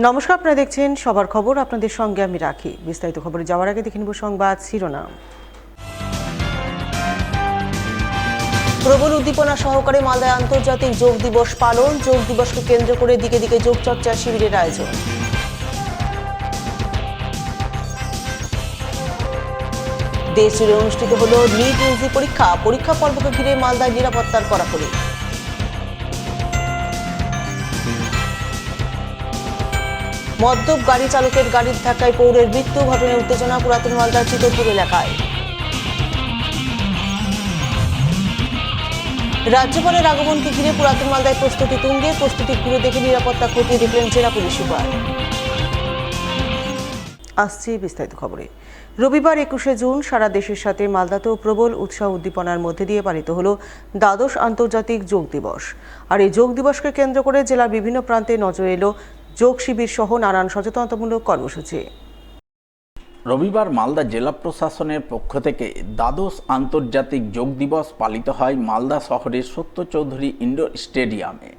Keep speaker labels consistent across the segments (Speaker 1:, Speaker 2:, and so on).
Speaker 1: নমস্কার, আপনারা দেখছেন সবার খবর। আপনাদের সঙ্গে আমি রাখি। বিস্তারিত খবরে যাওয়ার আগে দেখে নিব সংবাদ শিরোনাম। প্রবল উদ্দীপনা সহকারে মালদায় আন্তর্জাতিক যোগ দিবস পালন। যোগ দিবসকে কেন্দ্র করে দিকে দিকে যোগ চর্চা শিবিরের আয়োজন। দেশ জুড়ে অনুষ্ঠিত হল নিট ইউজি পরীক্ষা পর্বকে ঘিরে মালদায় নিরাপত্তার কড়াকড়ি। মদ্যপ গাড়ি চালকের গাড়ির ধাক্কায় পৌরের মৃত্যু, ঘটনায় উত্তেজনা পুরাতন মালদার চিতরপুর এলাকায়। রাজ্যপালের আগমনকে ঘিরে পুরাতন মালদায় প্রস্তুতি তুঙ্গে। প্রস্তুতি ঘুরে দেখে নিরাপত্তা খতিয়ে দেখলেন জেলা পুলিশ সুপার। আসছে বিস্তারিত খবরে। রবিবার 21শে জুন সারা দেশের সাথে মালদাতেও প্রবল উৎসাহ উদ্দীপনার মধ্যে দিয়ে পালিত হলো দ্বাদশ আন্তর্জাতিক যোগ দিবস। আর এই যোগ দিবসকে কেন্দ্র করে জেলার বিভিন্ন প্রান্তে নজরে এলো যোগ শিবির সহ নানান সচেতনতামূলক কর্মসূচি।
Speaker 2: রবিবার মালদা জেলা প্রশাসনের পক্ষ থেকে দ্বাদশ আন্তর্জাতিক যোগ দিবস পালিত হয় মালদা শহরের সত্য চৌধুরী ইনডোর স্টেডিয়ামে।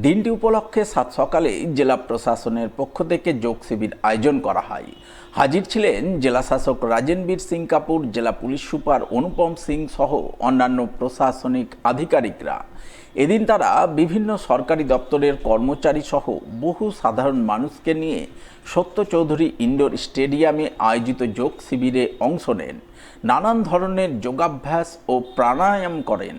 Speaker 2: দিনটি উপলক্ষে সাত সকালে জেলা প্রশাসনের পক্ষ থেকে যোগ শিবির আয়োজন করা হয়। হাজির ছিলেন জেলা শাসক রাজেনবীর সিং কাপুর, জেলা পুলিশ সুপার অনুপম সিং সহ অন্যান্য প্রশাসনিক আধিকারিকরা। এদিন তারা বিভিন্ন সরকারি দপ্তরের কর্মচারী সহ বহু সাধারণ মানুষকে নিয়ে সত্য চৌধুরী ইনডোর স্টেডিয়ামে আয়োজিত যোগ শিবিরে অংশ নেন। নানান ধরনের যোগাভ্যাস ও প্রাণায়াম করেন।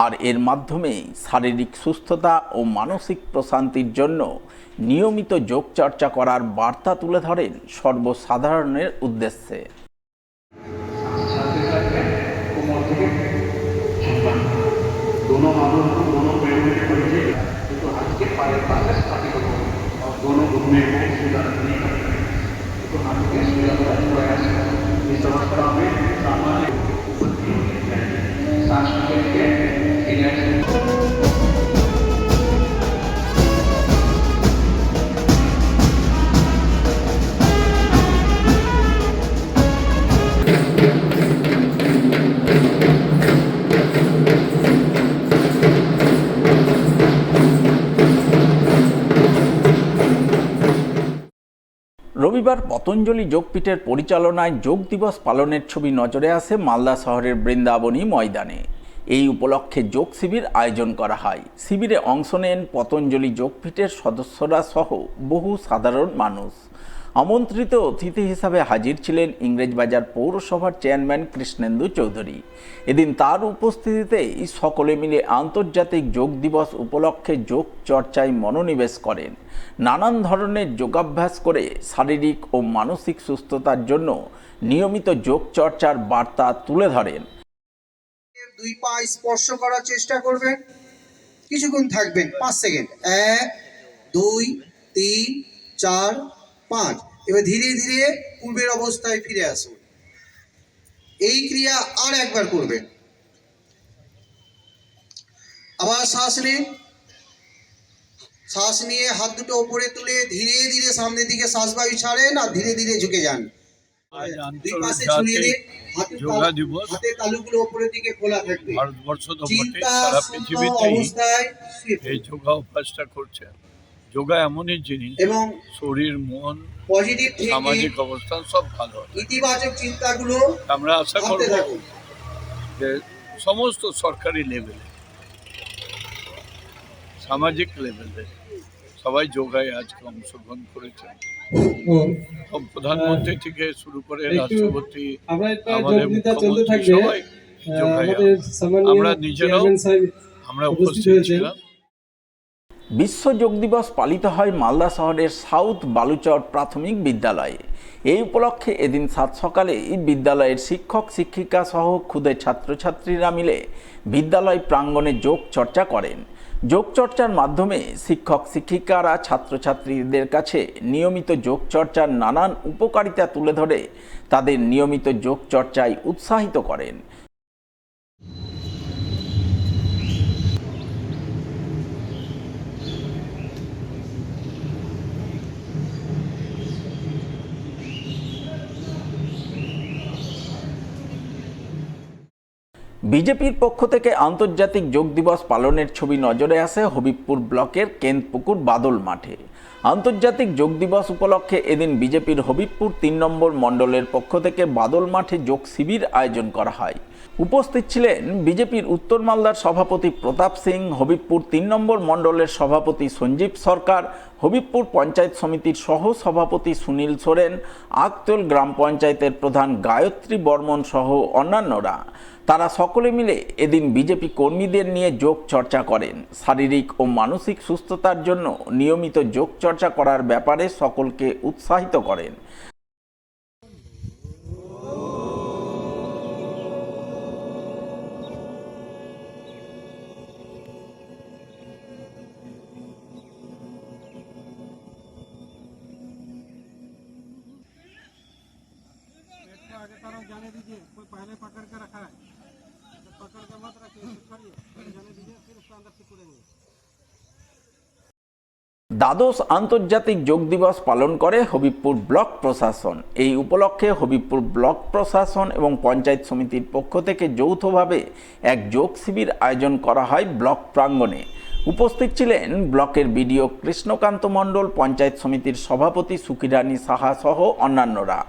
Speaker 2: আর এর মাধ্যমে শারীরিক সুস্থতা ও মানসিক প্রশান্তির জন্য নিয়মিত যোগ চর্চা করার বার্তা তুলে ধরেন সর্বসাধারণের উদ্দেশ্যে।
Speaker 3: दोनों हाथों को दोनों पैरों में पकड़िए, तो हाथ के पाए पास स्थापित हो और दोनों घुटने को सीधा रखने का तो हाथ के सीधा प्रयास इस अवस्था में सामान्य उपस्थिति होनी चाहिए। सांस के
Speaker 2: রবিবার পতঞ্জলি যোগপীঠের পরিচালনায় যোগ দিবস পালনের ছবি নজরে আসে মালদা শহরের বৃন্দাবনী ময়দানে। এই উপলক্ষে যোগ শিবির আয়োজন করা হয়। শিবিরে অংশ নেন পতঞ্জলি যোগপীঠের সদস্যরা সহ বহু সাধারণ মানুষ। আমন্ত্রিত অতিথি হিসাবে হাজির ছিলেন ইংরেজবাজার পৌরসভার চেয়ারম্যান কৃষ্ণেন্দু চৌধুরী। এদিন তার উপস্থিতিতেই সকলে মিলে আন্তর্জাতিক যোগ দিবস উপলক্ষে যোগ চর্চায় মনোনিবেশ করেন। নানান ধরনের যোগাভ্যাস করে শারীরিক ও মানসিক সুস্থতার জন্য নিয়মিত যোগ চর্চার বার্তা তুলে ধরেন।
Speaker 4: দুই পা স্পর্শ করার চেষ্টা করবেন, কিছুক্ষণ থাকবেন 5 সেকেন্ড। 1 2 3 4 5। এবার ধীরে ধীরে পূর্বের অবস্থায় ফিরে আসুন। এই ক্রিয়া আর একবার করবেন। আবার শ্বাস নিন। শ্বাস নিয়ে হাত দুটো উপরে তুলে ধীরে ধীরে সামনের দিকে শ্বাসবায়ু ছাড়েন আর ধীরে ধীরে ঝুঁকে যান। দুই পাশে ছড়িয়ে দিন। হাতের তালুগুলো উপরের দিকে খোলা থাকবে।
Speaker 5: ভারতবর্ষ তো বটে, সারা পৃথিবীতেই এই যোগা অভ্যাসটা করছে। যোগা এমনই জিনিস, এবং শরীর, মন,
Speaker 4: পজিটিভ
Speaker 5: সামাজিক অবস্থান সব ভালো হয়।
Speaker 4: ইতিবাচক চিন্তাগুলো
Speaker 5: আমরা আশা করব যে সমস্ত সরকারি লেভেলে, সামাজিক লেভেলে সবাই যোগায় আজকে অংশগ্রহণ করেছেন। প্রধানমন্ত্রী থেকে শুরু করে রাষ্ট্রপতি, আমাদের মুখ্যমন্ত্রী, সবাই যোগায়। আমরা নিজেরাও আমরা উপস্থিত ছিলাম।
Speaker 2: বিশ্ব যোগ দিবস পালিত হয় মালদা শহরের সাউথ বালুচর প্রাথমিক বিদ্যালয়ে। এই উপলক্ষে এদিন সাত সকালে বিদ্যালয়ের শিক্ষক শিক্ষিকা সহ ক্ষুদে ছাত্রছাত্রীরা মিলে বিদ্যালয় প্রাঙ্গণে যোগ চর্চা করেন। যোগ চর্চার মাধ্যমে শিক্ষক শিক্ষিকারা ছাত্রছাত্রীদের কাছে নিয়মিত যোগ চর্চার নানান উপকারিতা তুলে ধরে তাদের নিয়মিত যোগ চর্চায় উৎসাহিত করেন। বিজেপির পক্ষ থেকে আন্তর্জাতিক যোগ দিবস পালনের ছবি নজরে আসে হবিবপুর ব্লকের কেন্দপুকুর বাদল মাঠে। আন্তর্জাতিক যোগ দিবস উপলক্ষে এদিন বিজেপির হবিবপুর ৩ নম্বর মণ্ডলের পক্ষ থেকে বাদল মাঠে যোগ শিবির আয়োজন করা হয়। উপস্থিত ছিলেন বিজেপির উত্তর মালদার সভাপতি প্রতাপ সিং, হবিবপুর ৩ নম্বর মণ্ডলের সভাপতি সঞ্জীব সরকার, হবিবপুর পঞ্চায়েত সমিতির সহ সভাপতি সুনীল সোরেন, আকতল গ্রাম পঞ্চায়েতের প্রধান গায়ত্রী বর্মন সহ অন্যান্যরা। তারা সকলে মিলে এদিন বিজেপি কর্মীদের নিয়ে যোগ চর্চা করেন। শারীরিক ও মানসিক সুস্থতার জন্য নিয়মিত যোগ চর্চা করার ব্যাপারে সকলকে উৎসাহিত করেন।
Speaker 6: आगे तरफ जाने दीजिए, कोई पहले पकड़ के रखा है तो पकड़ के मत रखिए, छोड़िए, जाने दीजिए, फिर उसको अंदर सिकुड़ेंगे।
Speaker 2: দ্বাদশ আন্তর্জাতিক যোগ দিবস পালন করে হবিবপুর ব্লক প্রশাসন। এই উপলক্ষে হবিবপুর ব্লক প্রশাসন এবং পঞ্চায়েত সমিতির পক্ষ থেকে যৌথভাবে এক যোগ শিবির আয়োজন করা হয় ব্লক প্রাঙ্গণে। উপস্থিত ছিলেন ব্লকের বিডিও কৃষ্ণকান্ত মণ্ডল, পঞ্চায়েত সমিতির সভাপতি সুকিরানী সাহা সহ অন্যান্যরা।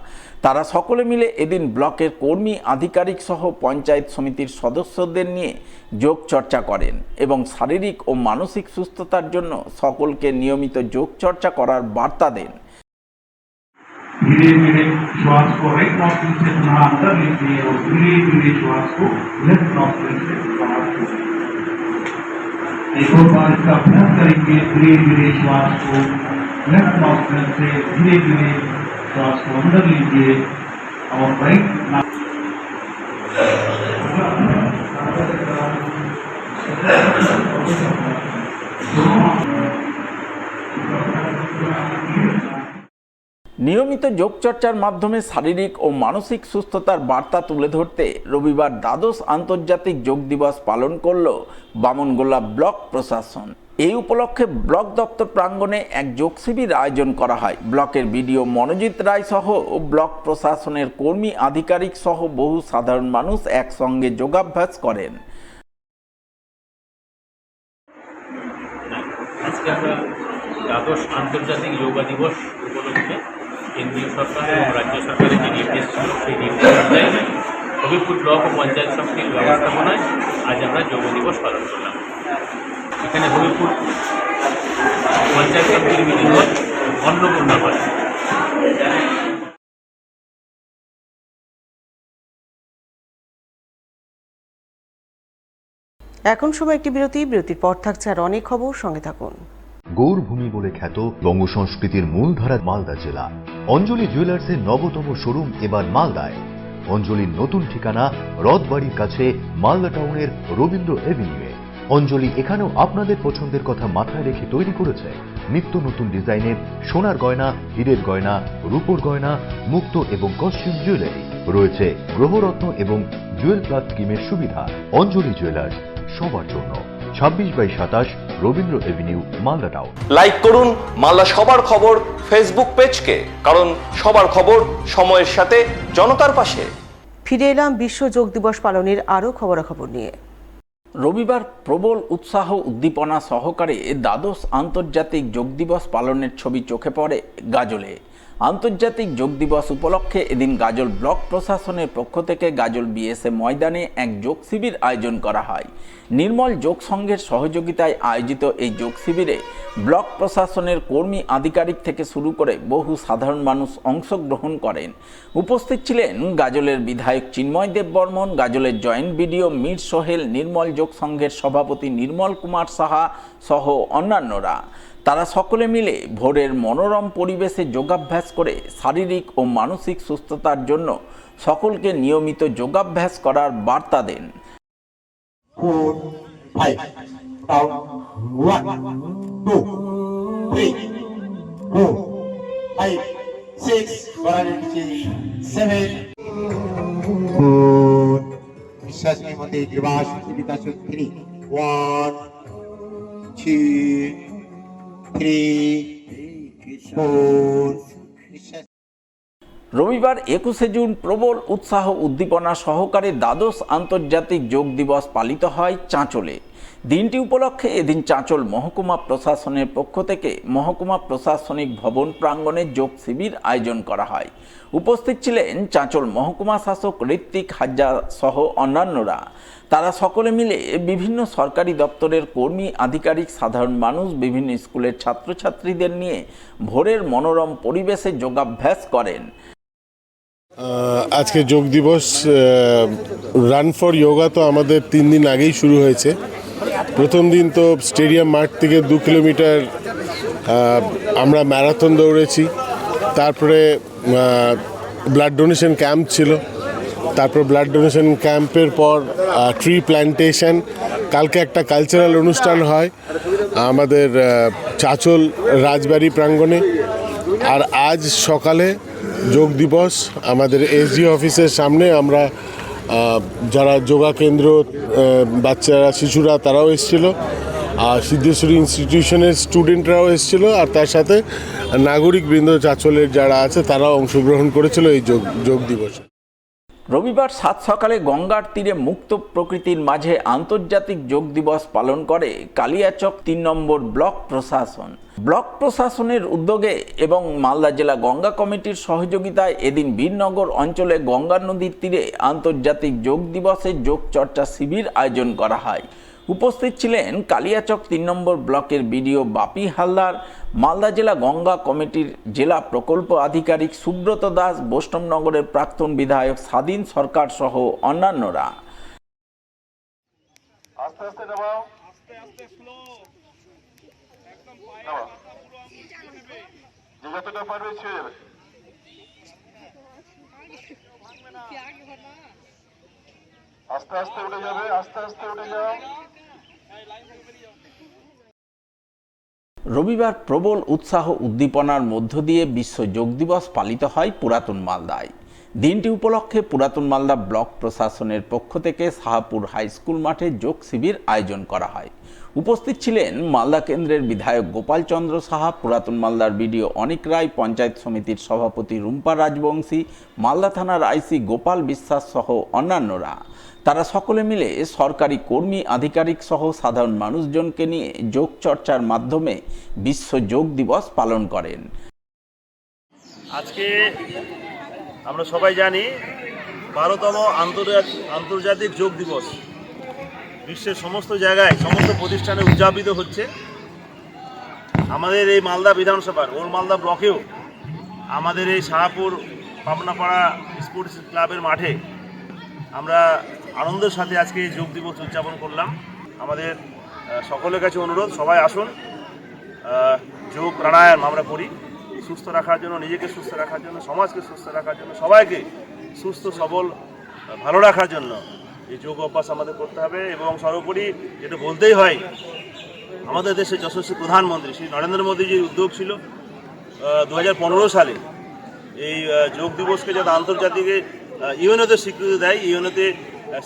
Speaker 2: তারা সকলে মিলে এদিন ব্লকের কর্মী, আধিকারিক সহ পঞ্চায়েত সমিতির সদস্যদের নিয়ে যোগ চর্চা করেন এবং শারীরিক ও মানসিক সুস্থতার জন্য সকলকে নিয়মিত যোগ চর্চা করার বার্তা দেন।
Speaker 3: धीरे धीरे श्वास को राइट नॉस्ट्रिल से पुनः अंदर लीजिए और धीरे धीरे श्वास को लेफ्ट नॉस्ट्रिल से बाहर छोड़िए। एक और बार इसका अभ्यास करेंगे। धीरे धीरे श्वास को लेफ्ट नॉस्ट्रिल से धीरे धीरे श्वास को अंदर लीजिए और राइट
Speaker 2: নিয়মিত যোগচর্চার মাধ্যমে শারীরিক ও মানসিক সুস্থতার বার্তা তুলে ধরতে রবিবার দ্বাদশ আন্তর্জাতিক যোগ দিবস পালন করল বামনগোলা ব্লক প্রশাসন। এই উপলক্ষে ব্লক দপ্তর প্রাঙ্গণে এক যোগ শিবির আয়োজন করা হয়। ব্লকের বিডিও মনোজিৎ রায় সহ ব্লক প্রশাসনের কর্মী, আধিকারিক সহ বহু সাধারণ মানুষ একসঙ্গে যোগাভ্যাস করেন।
Speaker 7: আজকে আমরা দ্বাদশ আন্তর্জাতিক যোগা দিবস উপলক্ষে কেন্দ্রীয় সরকার এবং রাজ্য সরকারের যে নির্দেশ ছিল সেই নির্দেশ অনুযায়ী হবিবপুর ব্লক ও পঞ্চায়েত সমিতির ব্যবস্থাপনায় আজ আমরা যোগ দিবস পালন করলাম। এখানে হবিবপুর পঞ্চায়েত সমিতির মিটিং হয় অন্নপূর্ণা হয়।
Speaker 1: এখন সময় একটি বিরতির পর থাকছে আর অনেক খবর, সঙ্গে থাকুন।
Speaker 8: গৌরভূমি বলে খ্যাত বঙ্গ সংস্কৃতির মূলধারা মালদা জেলা। অঞ্জলি জুয়েলার্সের নবতম শোরুম এবার মালদায়। অঞ্জলির নতুন ঠিকানা রথবাড়ির কাছে মালদা টাউনের রবীন্দ্র এভিনিউয়ে। অঞ্জলি এখানেও আপনাদের পছন্দের কথা মাথায় রেখে তৈরি করেছে নিত্য নতুন ডিজাইনের সোনার গয়না, হীরের গয়না, রূপোর গয়না, মুক্ত এবং কস্টিউম জুয়েলারি। রয়েছে গ্রহরত্ন এবং জুয়েল প্লাস স্কিমের সুবিধা। অঞ্জলি জুয়েলার্স, সবার জন্য। 26/27 Rabindra Avenue, Malda town.
Speaker 9: Like করুন মালদা সবার খবর ফেসবুক পেজকে, কারণ সবার খবর সময়ের সাথে জনতার পাশে।
Speaker 1: ফিরে এলাম বিশ্ব যোগ দিবস পালনের আরও খবরাখবর নিয়ে।
Speaker 2: রবিবার প্রবল উৎসাহ উদ্দীপনা সহকারে দ্বাদশ আন্তর্জাতিক যোগ দিবস পালনের ছবি চোখে পড়ে গাজলে। আন্তর্জাতিক যোগ দিবস উপলক্ষে এদিন গাজল ব্লক প্রশাসনের পক্ষ থেকে গাজল বিএসএ ময়দানে এক যোগ শিবির আয়োজন করা হয়। নির্মল যোগ সংঘের সহযোগিতায় আয়োজিত এই যোগ শিবিরে ব্লক প্রশাসনের কর্মী, আধিকারিক থেকে শুরু করে বহু সাধারণ মানুষ অংশগ্রহণ করেন। উপস্থিত ছিলেন গাজলের বিধায়ক চিন্ময় দেব বর্মন, গাজলের জয়েন্ট বিডিও মীর সোহেল, নির্মল যোগ সংঘের সভাপতি নির্মল কুমার সাহা সহ অন্যান্যরা। তারা সকলে মিলে ভোরের মনোরম পরিবেশে যোগাভ্যাস করে শারীরিক ও মানসিক সুস্থতার জন্য সকলকে নিয়মিত যোগাভ্যাস করার বার্তা দেন।
Speaker 10: 4, 5, count 1, 2, 3, 4, 5, 6, 7, 4, বিশ্বাসের মধ্যে ত্রিবাস জীবিকা শক্তি 1, 2, 3, 4.
Speaker 2: রবিবার 21শে জুন প্রবল উৎসাহ উদ্দীপনা সহকারে দ্বাদশ আন্তর্জাতিক যোগ দিবস পালিত হয় চাঁচলে। দিনটি উপলক্ষে এদিন চাঁচল মহকুমা প্রশাসনের পক্ষ থেকে মহকুমা প্রশাসনিক ভবন প্রাঙ্গণে যোগ শিবির আয়োজন করা হয়। উপস্থিত ছিলেন চাঁচল মহকুমা শাসক ঋত্বিক হাজরা সহ অন্যান্যরা। তারা সকলে মিলে বিভিন্ন সরকারি দপ্তরের কর্মী, আধিকারিক, সাধারণ মানুষ, বিভিন্ন স্কুলের ছাত্রছাত্রীদের নিয়ে ভোরের মনোরম পরিবেশে যোগাভ্যাস করেন।
Speaker 11: আজকে যোগ দিবস রান ফর যোগা তো আমাদের 3 দিন আগেই শুরু হয়েছে। প্রথম দিন তো স্টেডিয়াম মাঠ থেকে 2 কিলোমিটার আমরা ম্যারাথন দৌড়েছি। তারপরে ব্লাড ডোনেশন ক্যাম্প ছিল। তারপর ব্লাড ডোনেশন ক্যাম্পের পর ট্রি প্ল্যান্টেশন। কালকে একটা কালচারাল অনুষ্ঠান হয় আমাদের চাঁচল রাজবাড়ি প্রাঙ্গণে। আর আজ সকালে যোগ দিবস আমাদের এসডি অফিসের সামনে আমরা যারা যোগা কেন্দ্র, বাচ্চারা, শিশুরা তারাও এসেছিল, আর সিদ্ধেশ্বরী ইনস্টিটিউশনের স্টুডেন্টরাও এসেছিল, আর তার সাথে নাগরিকবৃন্দ চাঁচলের যারা আছে তারাও অংশগ্রহণ করেছিল এই যোগ দিবসে।
Speaker 2: রবিবার সাত সকালে গঙ্গার তীরে মুক্ত প্রকৃতির মাঝে আন্তর্জাতিক যোগ দিবস পালন করে কালিয়াচক 3 নম্বর ব্লক প্রশাসন। ব্লক প্রশাসনের উদ্যোগে এবং মালদা জেলা গঙ্গা কমিটির সহযোগিতায় এদিন বীরনগর অঞ্চলে গঙ্গা নদীর তীরে আন্তর্জাতিক যোগ দিবসের যোগ চর্চা শিবির আয়োজন করা হয়। উপস্থিত ছিলেন কালিয়াচক 3 নম্বর ব্লকের বিডিও বাপি হালদার, মালদা জেলা গঙ্গা কমিটির জেলা প্রকল্প আধিকারিক সুব্রত দাস, বৈষ্ণবনগরের প্রাক্তন বিধায়ক স্বাধীন সরকার সহ অন্যান্যরা।
Speaker 3: আস্তে আস্তে নামাও, আস্তে আস্তে স্লো, একদম পায়ে যে যতটা পারবে ছুঁয়ে যাবে। আস্তে আস্তে উঠে যাবে, আস্তে আস্তে উঠে যাও।
Speaker 2: রবিবার প্রবল উৎসাহ উদ্দীপনার মধ্য দিয়ে বিশ্ব যোগ দিবস পালিত হয় পুরাতন মালদায়। দিনটি উপলক্ষে পুরাতন মালদা ব্লক প্রশাসনের পক্ষ থেকে শাহপুর হাই স্কুল মাঠে যোগ শিবির আয়োজন করা হয়। উপস্থিত ছিলেন মালদা কেন্দ্রের বিধায়ক গোপাল চন্দ্র সাহা, পুরাতন মালদার বিডিও অনিক রায়, পঞ্চায়েত সমিতির সভাপতি রুম্পা রাজবংশী, মালদা থানার আইসি গোপাল বিশ্বাস সহ অন্যান্যরা। তারা সকলে মিলে সরকারি কর্মী, আধিকারিক সহ সাধারণ মানুষজনকে নিয়ে যোগ চর্চার মাধ্যমে বিশ্ব যোগ দিবস পালন করেন।
Speaker 12: আজকে আমরা সবাই জানি 12তম আন্তর্জাতিক যোগ দিবস বিশ্বের সমস্ত জায়গায়, সমস্ত প্রতিষ্ঠানে উদযাপিত হচ্ছে। আমাদের এই মালদা বিধানসভার ওল্ড মালদা ব্লকেও আমাদের এই শাহপুর পাবনাপাড়া স্পোর্টস ক্লাবের মাঠে আমরা আনন্দের সাথে আজকে যোগ দিবস উদযাপন করলাম। আমাদের সকলের কাছে অনুরোধ, সবাই আসুন, যোগ প্রাণায়াম আমরা করি সুস্থ রাখার জন্য, নিজেকে সুস্থ রাখার জন্য, সমাজকে সুস্থ রাখার জন্য, সবাইকে সুস্থ সবল ভালো রাখার জন্য এই যোগ অভ্যাস আমাদের করতে হবে। এবং সর্বোপরি যেটা বলতেই হয়, আমাদের দেশের যশস্বী প্রধানমন্ত্রী শ্রী নরেন্দ্র মোদীজির উদ্যোগ ছিল 2015 সালে এই যোগ দিবসকে যাতে আন্তর্জাতিক ইউএনওতে স্বীকৃতি দেয়। ইউএনওতে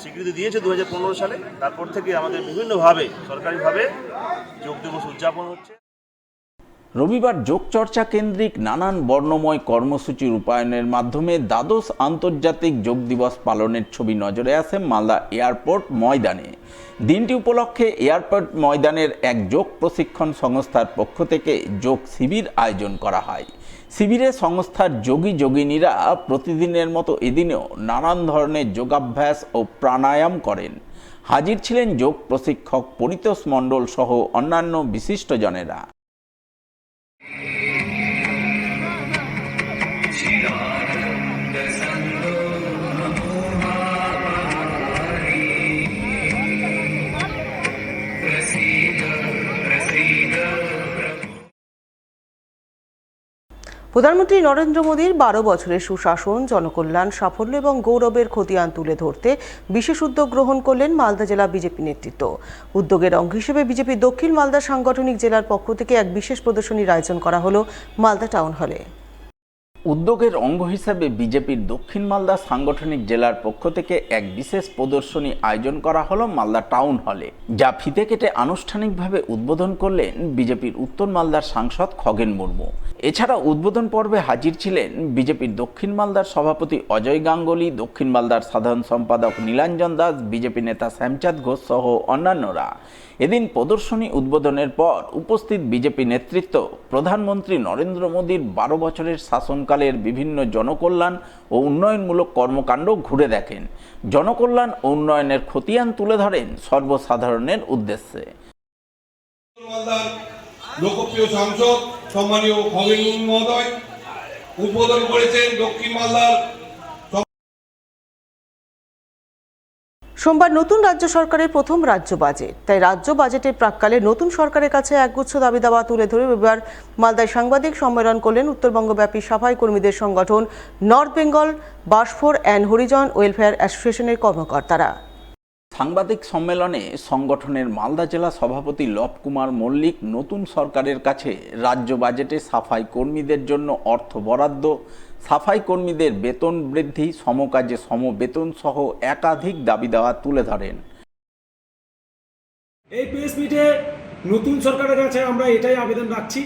Speaker 12: স্বীকৃতি দিয়েছে 2015 সালে। তারপর থেকে আমাদের বিভিন্নভাবে সরকারিভাবে যোগ দিবস উদযাপন হচ্ছে।
Speaker 2: রবিবার যোগ চর্চা কেন্দ্রিক নানান বর্ণময় কর্মসূচি রূপায়ণের মাধ্যমে দ্বাদশ আন্তর্জাতিক যোগ দিবস পালনের ছবি নজরে আসে মালদা এয়ারপোর্ট ময়দানে। দিনটি উপলক্ষে এয়ারপোর্ট ময়দানের এক যোগ প্রশিক্ষণ সংস্থার পক্ষ থেকে যোগ শিবির আয়োজন করা হয়। শিবিরে সংস্থার যোগী যোগিনীরা প্রতিদিনের মতো এদিনেও নানান ধরনের যোগাভ্যাস ও প্রাণায়াম করেন। হাজির ছিলেন যোগ প্রশিক্ষক পরিতোষ মণ্ডল সহ অন্যান্য বিশিষ্টজনেরা।
Speaker 1: প্রধানমন্ত্রী নরেন্দ্র মোদীর 12 বছরের সুশাসন, জনকল্যাণ, সাফল্য এবং গৌরবের খতিয়ান তুলে ধরতে বিশেষ উদ্যোগ গ্রহণ করলেন মালদা জেলা বিজেপি নেতৃত্ব। উদ্যোগের অঙ্গ হিসেবে বিজেপি দক্ষিণ মালদা সাংগঠনিক জেলার পক্ষ থেকে এক বিশেষ প্রদর্শনীর আয়োজন করা হলো মালদা টাউন হলে।
Speaker 2: উদ্যোগের অঙ্গ হিসেবে বিজেপির দক্ষিণ মালদা সাংগঠনিক জেলার পক্ষ থেকে এক বিশেষ প্রদর্শনী আয়োজন করা হলো মালদা টাউন হলে, যা ফিতে কেটে আনুষ্ঠানিকভাবে উদ্বোধন করলেন বিজেপির উত্তর মালদার সাংসদ খগেন মুর্মু। এছাড়া উদ্বোধন পর্বে হাজির ছিলেন বিজেপির দক্ষিণ মালদার সভাপতি অজয় গাঙ্গুলি, দক্ষিণ মালদার সাধারণ সম্পাদক নীলাঞ্জন দাস, বিজেপি নেতা শ্যামচাঁদ ঘোষ সহ অন্যান্যরা। এদিন প্রদর্শনী উদ্বোধনের পর উপস্থিত বিজেপি নেতৃত্ব প্রধানমন্ত্রী নরেন্দ্র মোদীর 12 বছরের শাসনকালের বিভিন্ন জনকল্যাণ ও উন্নয়নমূলক কর্মকাণ্ড ঘুরে দেখেন। জনকল্যাণ ও উন্নয়নের খতিয়ান তুলে ধরেন সর্বসাধারণের উদ্দেশ্যে।
Speaker 13: লোকপ্রিয় সাংসদ সম্মানীয় খগেন মুর্মু মহোদয় উদ্বোধন করেছেন দক্ষিণ মালদার।
Speaker 1: সোমবার নতুন রাজ্য সরকারের প্রথম রাজ্য বাজেট, তাই রাজ্য বাজেটের প্রাক্কালে নতুন সরকারের কাছে একগুচ্ছ দাবি দাওয়া তুলে ধরে রবিবার মালদায় সাংবাদিক সম্মেলন করলেন উত্তরবঙ্গব্যাপী সাফাই কর্মীদের সংগঠন north Bengal Basfore and Harijan welfare অ্যাসোসিয়েশনের কর্মকর্তারা।
Speaker 2: সাংবাদিক সম্মেলনে সংগঠনের মালদা জেলা সভাপতি লব কুমার মল্লিক নতুন সরকারের কাছে রাজ্য বাজেটে সাফাই কর্মীদের জন্য অর্থ বরাদ্দ, সাফাই কর্মীদের বেতন বৃদ্ধি, সমকাজে সমবেতন সহ একাধিক দাবি দেওয়া তুলে ধরেন।
Speaker 6: এই প্রেস মিটে নতুন সরকারের কাছে আমরা এটাই আবেদন রাখছি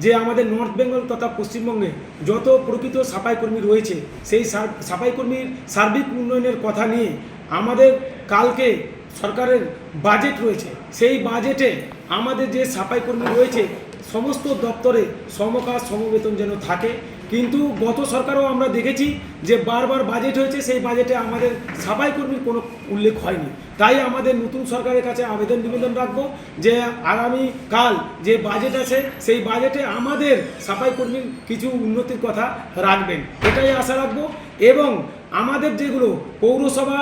Speaker 6: যে আমাদের নর্থ বেঙ্গল তথা পশ্চিমবঙ্গে যত প্রকৃত সাফাই কর্মী রয়েছে সেই সাফাই কর্মীর সার্বিক উন্নয়নের কথা নিয়ে আমাদের কালকে সরকারের বাজেট রয়েছে, সেই বাজেটে আমাদের যে সাফাই কর্মী রয়েছে সমস্ত দপ্তরে সমকাজ সমবেতন যেন থাকে। কিন্তু গত সরকারও আমরা দেখেছি যে বারবার বাজেট হয়েছে, সেই বাজেটে আমাদের সাফাই কর্মীর কোনো উল্লেখ হয়নি। তাই আমাদের নতুন সরকারের কাছে আবেদন নিবেদন রাখবো যে আগামীকাল যে বাজেট আছে সেই বাজেটে আমাদের সাফাই কর্মীর কিছু উন্নতির কথা রাখবেন, এটাই আশা রাখবো। এবং আমাদের যেগুলো পৌরসভা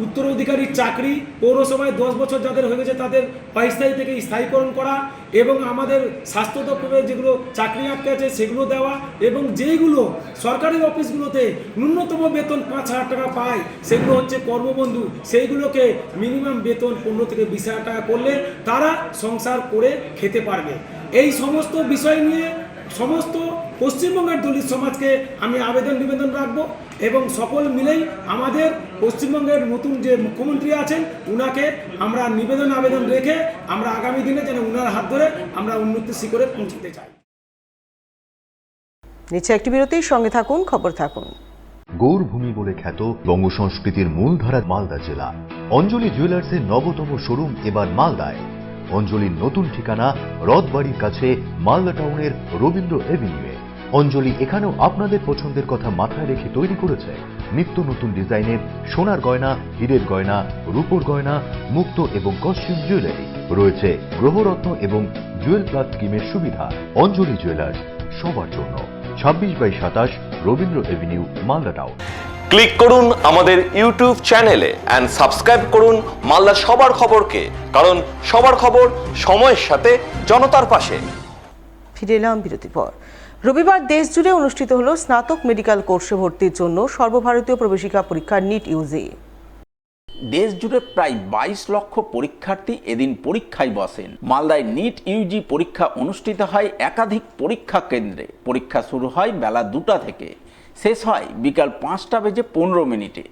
Speaker 6: উত্তরাধিকারীর চাকরি, পৌরসভায় 10 বছর যাদের হয়ে গেছে তাদের অস্থায়ী থেকে স্থায়ীকরণ করা, এবং আমাদের স্বাস্থ্য দপ্তরে যেগুলো চাকরি আটকে আছে সেগুলো দেওয়া, এবং যেইগুলো সরকারি অফিসগুলোতে ন্যূনতম বেতন 5,000 টাকা পায় সেগুলো হচ্ছে কর্মবন্ধু, সেইগুলোকে মিনিমাম বেতন 15 থেকে 20,000 টাকা করলে তারা সংসার করে খেতে পারবে। এই সমস্ত বিষয় নিয়ে সমস্ত পশ্চিমবঙ্গের দলিত সমাজকে আমি আবেদন নিবেদন রাখবো, এবং সকল মিলেই আমাদের পশ্চিমবঙ্গের নতুন যে মুখ্যমন্ত্রী আছেন উনাকে আমরা নিবেদন আবেদন রেখে আমরা আগামী দিনে যেন উনার হাত ধরে আমরা উন্নতির শিখরে পৌঁছতে চাই।
Speaker 1: নিচে একটি বিরতির সঙ্গে থাকুন, খবর থাকুন।
Speaker 8: গৌরভূমি বলে খ্যাত বঙ্গ সংস্কৃতির মূলধারা মালদা জেলা। অঞ্জলি জুয়েলার্সের নবতম শোরুম এবার মালদায়। অঞ্জলির নতুন ঠিকানা রথবাড়ির কাছে মালদা টাউনের রবীন্দ্র এভিনিউয়ে। অঞ্জলি এখানেও আপনাদের পছন্দের কথা মাথায় রেখে তৈরি করেছে নিত্য নতুন ডিজাইনের সোনার গয়না, হীরের গয়না, রূপোর গয়না, মুক্ত এবং কস্টিউম জুয়েলারি। রয়েছে গ্রহরত্ন এবং জুয়েল প্লাস স্কিমের সুবিধা। অঞ্জলি জুয়েলার্স, সবার জন্য। 26/27 Rabindra Avenue, Malda town.
Speaker 9: Click করুন আমাদের ইউটিউব চ্যানেলে এন্ড সাবস্ক্রাইব করুন মালদা সবার খবরকে, কারণ সবার খবর সময়ের সাথে জনতার পাশে।
Speaker 1: ফিরে এলাম বিরতির পর। রবিবার দেশ জুড়ে অনুষ্ঠিত হলো স্নাতক মেডিকেল কোর্সে ভর্তির জন্য সর্বভারতীয় প্রবেশিকা পরীক্ষা নিট ইউজি।
Speaker 2: দেশ জুড়ে প্রায় 22 লক্ষ পরীক্ষার্থী এদিন পরীক্ষায় বসেন। মালদায় নিট ইউজি পরীক্ষা অনুষ্ঠিত হয় একাধিক পরীক্ষা কেন্দ্রে। পরীক্ষা শুরু হয় বেলা 2টা থেকে, শেষ হয় বিকাল 5:15।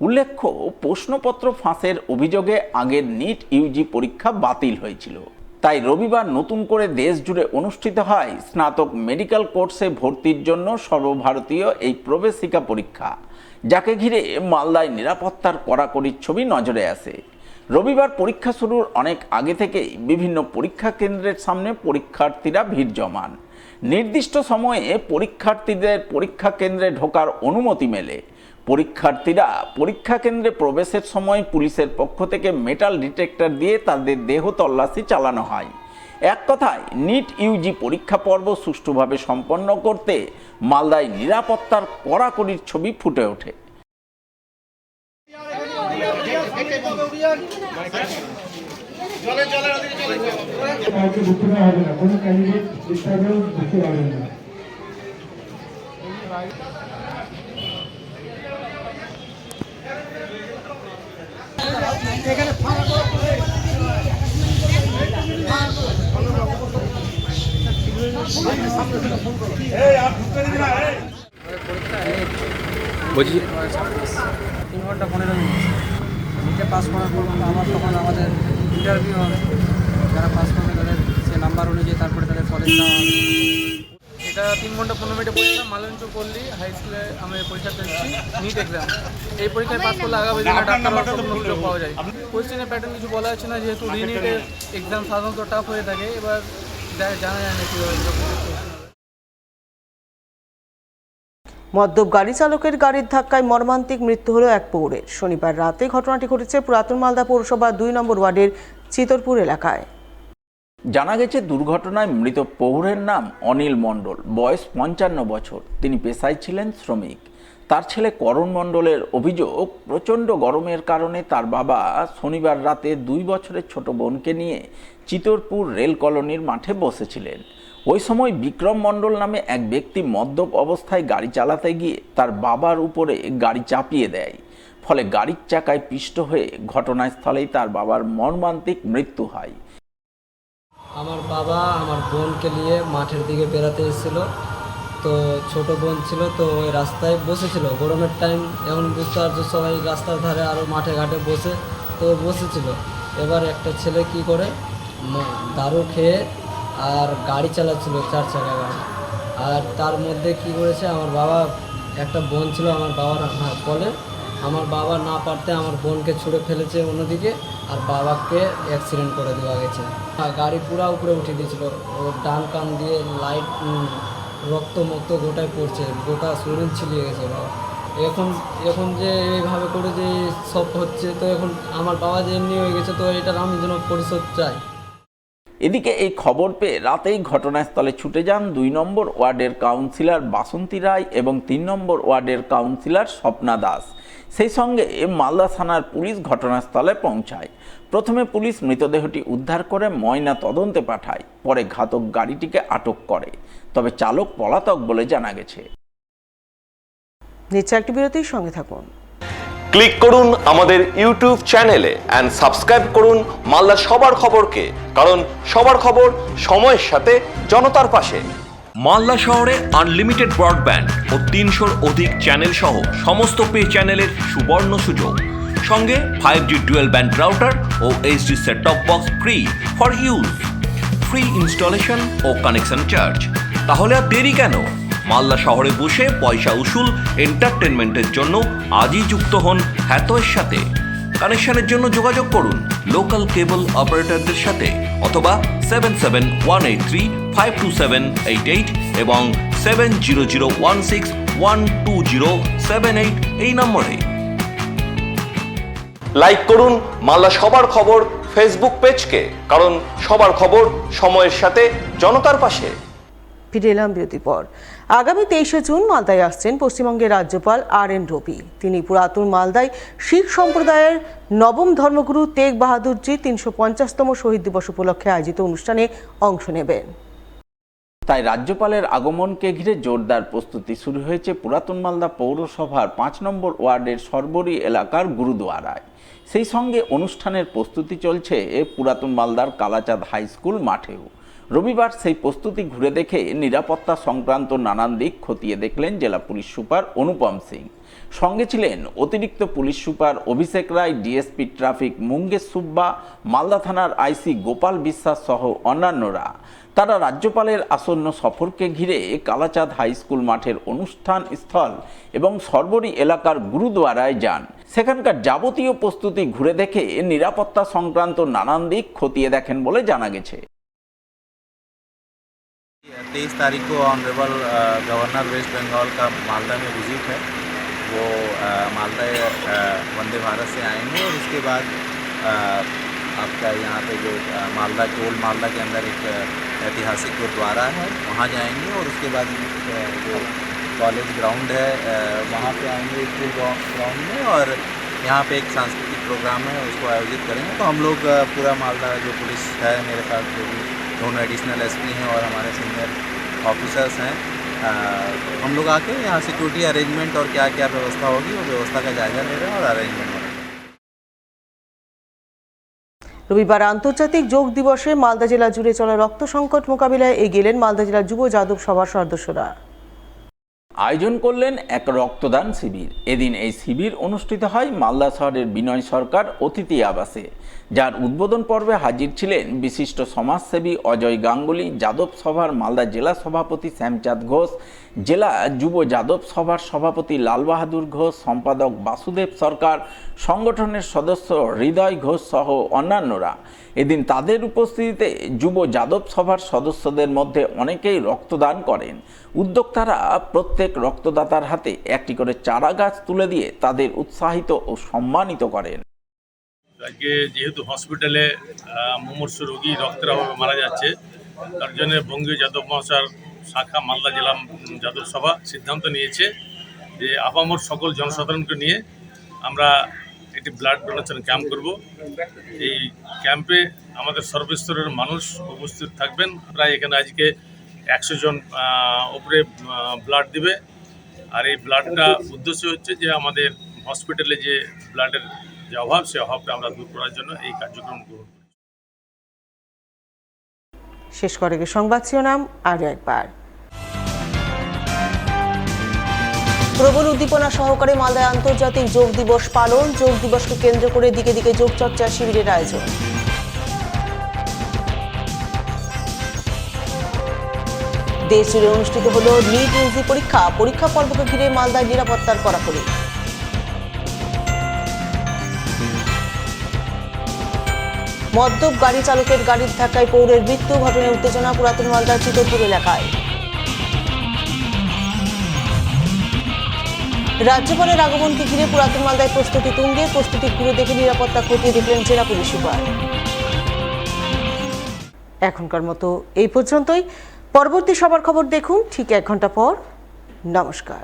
Speaker 2: উল্লেখ্য, প্রশ্নপত্র ফাঁসের অভিযোগে আগের নিট ইউজি পরীক্ষা বাতিল হয়েছিল। তাই রবিবার নতুন করে দেশ জুড়ে অনুষ্ঠিত হয় স্নাতক মেডিকেল কোর্সে ভর্তির জন্য সর্বভারতীয় এই প্রবেশিকা পরীক্ষা, যাকে ঘিরে মালদায় নিরাপত্তার কড়াকড়ির ছবি নজরে আসে। রবিবার পরীক্ষা শুরুর অনেক আগে থেকেই বিভিন্ন পরীক্ষা কেন্দ্রের সামনে পরীক্ষার্থীরা ভিড় জমান। নির্দিষ্ট সময়ে পরীক্ষার্থীদের পরীক্ষা কেন্দ্রে ঢোকার অনুমতি মেলে। পরীক্ষার্থীরা পরীক্ষা কেন্দ্রে প্রবেশের সময় পুলিশের পক্ষ থেকে মেটাল ডিটেক্টর দিয়ে তাদের দেহ তল্লাশি চালানো হয়। এক কথায় নিট ইউজি পরীক্ষা পর্ব সুষ্ঠুভাবে সম্পন্ন করতে মালদায় নিরাপত্তার কড়াকড়ির ছবি ফুটে ওঠে।
Speaker 7: বলছি
Speaker 14: 3 ঘন্টা 15 মিনিট নিটে পাস করার পর আবার তখন আমাদের ইন্টারভিউ হবে, যারা পাস করবে তাদের সে নাম্বার অনুযায়ী তারপরে তাদের কলেজ যাওয়া হবে। এটা 3 ঘন্টা 15 মিনিটে পরীক্ষা, মালঞ্চ পল্লী হাই স্কুলে আমি পরীক্ষা দিচ্ছি নিট এক্সাম। এই পরীক্ষায় পাস করলে আগামী দিনে ডাক্তার হওয়ার সুযোগ পাওয়া যায়। কোয়েশ্চেনের প্যাটার্ন কিছু বলা যাচ্ছে না, যেহেতু রিনিটের এক্সাম সাধারণত টাফ হয়ে থাকে, এবার জানা যায় না কীভাবে।
Speaker 1: মদ্যপ গাড়ি চালকের গাড়ির ধাক্কায় মর্মান্তিক মৃত্যু হলো এক পৌরের। শনিবার রাতে ঘটনাটি ঘটেছে পুরাতন মালদা পৌরসভা 2 নম্বর ওয়ার্ডের চিতরপুর এলাকায়।
Speaker 2: জানা গেছে দুর্ঘটনায় মৃত পৌরের নাম অনিল মণ্ডল, বয়স 55 বছর। তিনি পেশায় ছিলেন শ্রমিক। তার ছেলে করণ মণ্ডলের অভিযোগ, প্রচণ্ড গরমের কারণে তার বাবা শনিবার রাতে 2 বছরের ছোট বোনকে নিয়ে চিতরপুর রেল কলোনির মাঠে বসেছিলেন। ওই সময় বিক্রম মণ্ডল নামে এক ব্যক্তি মদ্যপ অবস্থায় গাড়ি চালাতে গিয়ে তার বাবার উপরে গাড়ি চাপিয়ে দেয়। ফলে গাড়ির চাকায় পিষ্ট হয়ে ঘটনাস্থলেই তার বাবার মর্মান্তিক মৃত্যু হয়।
Speaker 14: আমার বাবা আমার বোনকে নিয়ে মাঠের দিকে বেড়াতে এসেছিল, তো ছোট বোন ছিল, তো ওই রাস্তায় বসেছিল। গরমের টাইম, এখন বুঝতে পারছো সবাই রাস্তার ধারে আরও মাঠে ঘাটে বসেছিল। এবার একটা ছেলে কি করে দারু খেয়ে আর গাড়ি চালাচ্ছিল, 4 চাকা গাড়ি। আর তার মধ্যে কি করেছে, আমার বাবা একটা বোন ছিল আমার বাবার কোলে, আমার বাবা না পারতে আমার বোনকে ছুঁড়ে ফেলেছে অন্যদিকে, আর বাবাকে অ্যাক্সিডেন্ট করে দেওয়া গেছে। গাড়ি পুরো উপরে উঠে দিয়েছিল, ওর ডান কান দিয়ে লাইট রক্ত গোটায় পড়ছে, গোটা শরীর ছিলিয়ে গেছে বাবা। এখন যে এইভাবে করে যে সব হচ্ছে, তো এখন আমার বাবা যে এমনি হয়ে গেছে, তো এটার আমি যেন পরিশোধ চাই।
Speaker 2: এদিকে এই খবর পেয়ে রাতেই ঘটনাস্থলে ছুটে যান 2 নম্বর ওয়ার্ডের কাউন্সিলর বাসন্তী রায় এবং 3 নম্বর ওয়ার্ডের কাউন্সিলর স্বপ্না দাস। সেই সঙ্গে মালদা থানার পুলিশ ঘটনাস্থলে পৌঁছায়। প্রথমে পুলিশ মৃতদেহটি উদ্ধার করে ময়না তদন্তে পাঠায়, পরে ঘাতক গাড়িটিকে আটক করে। তবে চালক পলাতক বলে জানা গেছে।
Speaker 1: নিচে একটি বিরতির সঙ্গে থাকুন।
Speaker 9: ক্লিক করুন আমাদের ইউটিউব চ্যানেলে এন্ড সাবস্ক্রাইব করুন মালদা সবার খবরকে, কারণ সবার খবর সময়ের সাথে জনতার পাশে। মালদা শহরে আনলিমিটেড ব্রডব্যান্ড ও 300-র অধিক চ্যানেল সহ সমস্ত পে চ্যানেলের সুবর্ণ সুযোগ, সঙ্গে 5G ডুয়েল ব্যান্ড রাউটার ও HD set top box free for use, free installation ও কানেকশন চার্জ। তাহলে আর দেরি কেন? মালদা শহরে বসে পয়সা উসুল এন্টারটেনমেন্টের জন্য আজই যুক্ত হন হ্যাথওয়ের সাথে। কানেকশনের জন্য যোগাযোগ করুন লোকাল কেবল অপারেটরদের সাথে অথবা 7718352788 এবং 7001612078 এই নম্বরে। লাইক করুন মালদা সবার খবর ফেসবুক পেজকে, কারণ সবার খবর সময়ের সাথে জনতার পাশে।
Speaker 1: ফিরে এলাম বিরতির পর। আগামী 23শে জুন মালদায় আসছেন পশ্চিমবঙ্গের রাজ্যপাল RN রবি। তিনি পুরাতন মালদায় শিখ সম্প্রদায়ের নবম ধর্মগুরু তেগ বাহাদুরজির 350তম শহীদ দিবস উপলক্ষে আয়োজিত অনুষ্ঠানে অংশ নেবেন।
Speaker 2: তাই রাজ্যপালের আগমনকে ঘিরে জোরদার প্রস্তুতি শুরু হয়েছে পুরাতন মালদা পৌরসভার 5 নম্বর ওয়ার্ডের সরবরি এলাকার গুরুদুয়ারায়। সেই সঙ্গে অনুষ্ঠানের প্রস্তুতি চলছে পুরাতন মালদার কালাচাঁদ হাই স্কুল মাঠেও। রবিবার সেই প্রস্তুতি ঘুরে দেখে নিরাপত্তা সংক্রান্ত নানান দিক খতিয়ে দেখলেন জেলা পুলিশ সুপার অনুপম সিং। সঙ্গে ছিলেন অতিরিক্ত পুলিশ সুপার অভিষেক রায়, ডিএসপি ট্রাফিক মুঙ্গেশ সুব্বা, মালদা থানার আইসি গোপাল বিশ্বাস সহ অন্যান্যরা। তারা রাজ্যপালের আসন্ন সফরকে ঘিরে কালাচাঁদ হাই স্কুল মাঠের অনুষ্ঠান স্থল এবং সরবরি এলাকার গুরুদুয়ারায় যান। সেখানকার যাবতীয় প্রস্তুতি ঘুরে দেখে নিরাপত্তা সংক্রান্ত নানান দিক খতিয়ে দেখেন বলে জানা গেছে।
Speaker 15: 23 तारीख को ऑनरेबल गवर्नर वेस्ट बंगाल का मालदा में विजिट है। वो मालदा वंदे भारत से आएंगे और उसके बाद आपका यहाँ पे जो मालदा के ओल्ड मालदा के अंदर एक ऐतिहासिक गुरुद्वारा है, वहाँ जाएंगे और उसके बाद जो कॉलेज ग्राउंड है वहाँ पे आएंगे स्कूल ग्राउंड में, और यहाँ पे एक सांस्कृतिक प्रोग्राम है उसको आयोजित करेंगे। तो हम लोग पूरा मालदा जो पुलिस है, मेरे साथ जो भी दोनों एडिशनल एसपी हैं और हमारे सीनियर ऑफिसर्स हैं, हम लोग आके यहाँ सिक्योरिटी अरेंजमेंट और क्या क्या व्यवस्था होगी वो व्यवस्था का जायजा ले रहे हैं और अरेंजमेंट हो रहा है।
Speaker 1: রবিবার আন্তর্জাতিক যোগ দিবসে মালদা জেলা জুড়ে চলা রক্ত সংকট মোকাবিলায় এগিয়ে গেলেন মালদা জেলা যুব যাদব সভার সদস্যরা।
Speaker 2: আয়োজন করলেন এক রক্তদান শিবির। এদিন এই শিবির অনুষ্ঠিত হয় মালদা শহরের বিনয় সরকার অতিথি আবাসে, যার উদ্বোধন পর্বে হাজির ছিলেন বিশিষ্ট সমাজসেবী অজয় গাঙ্গুলি, যাদব সভার মালদা জেলা সভাপতি শ্যামচাঁদ ঘোষ, জেলা যুব যাদব সভার সভাপতি লাল বাহাদুর ঘোষ, সম্পাদক বাসুদেব সরকার, সংগঠনের সদস্য হৃদয় ঘোষ সহ অন্যান্যরা। এদিন তাদের উপস্থিতিতে যুব যাদব সভার সদস্যদের মধ্যে অনেকেই রক্তদান করেন। উদ্যোক্তারা প্রত্যেক রক্তদাতার হাতে একটি করে চারা গাছ তুলে দিয়ে তাদের উৎসাহিত ও সম্মানিত করেন।
Speaker 5: আজকে যেহেতু হসপিটালে মুমূর্ষ রোগী রক্তের অভাবে মারা যাচ্ছে, তার জন্য বঙ্গীয় যাদব মহাশয়ের শাখা মালদা জেলা যাদব সভা সিদ্ধান্ত নিয়েছে যে আপামর সকল জনসাধারণকে নিয়ে আমরা একটি ব্লাড ডোনেশন ক্যাম্প করব। এই ক্যাম্পে আমাদের সর্বস্তরের মানুষ উপস্থিত থাকবেন। প্রায় এখানে আজকে 100 জন উপরে ব্লাড দিবে। আর এই ব্লাডটা উদ্দেশ্য হচ্ছে যে আমাদের হসপিটালে যে ব্লাডের যে অভাব, সে অভাবটা আমরা দূর করার জন্য এই কার্যক্রম গ্রহণ করি।
Speaker 1: শেষ করে সংবাদ শিরোনাম আরও একবার। প্রবল উদ্দীপনা সহকারে মালদায় আন্তর্জাতিক যোগ দিবস পালন। যোগ দিবসকে কেন্দ্র করে দিকে দিকে যোগ চর্চা শিবিরের আয়োজন। দেশ জুড়ে অনুষ্ঠিত হল নিট ইউজি পরীক্ষা। পরীক্ষা পর্বকে ঘিরে মালদায় নিরাপত্তার কড়াকড়ি। মদ্যপ গাড়ি চালকের গাড়ির ধাক্কায় পৌরের মৃত্যু। ঘটনায় উত্তেজনা পুরাতন মালদার চিতরপুর এলাকায়। রাজ্যপালের আগমনকে ঘিরে পুরাতন মালদায় প্রস্তুতি তুঙ্গে। প্রস্তুতি ঘুরে দেখে নিরাপত্তা খতিয়ে দেখলেন জেলা পুলিশ সুপার। এখনকার মতো এই পর্যন্তই। পরবর্তী সবার খবর দেখুন ঠিক 1 ঘন্টা পর। নমস্কার।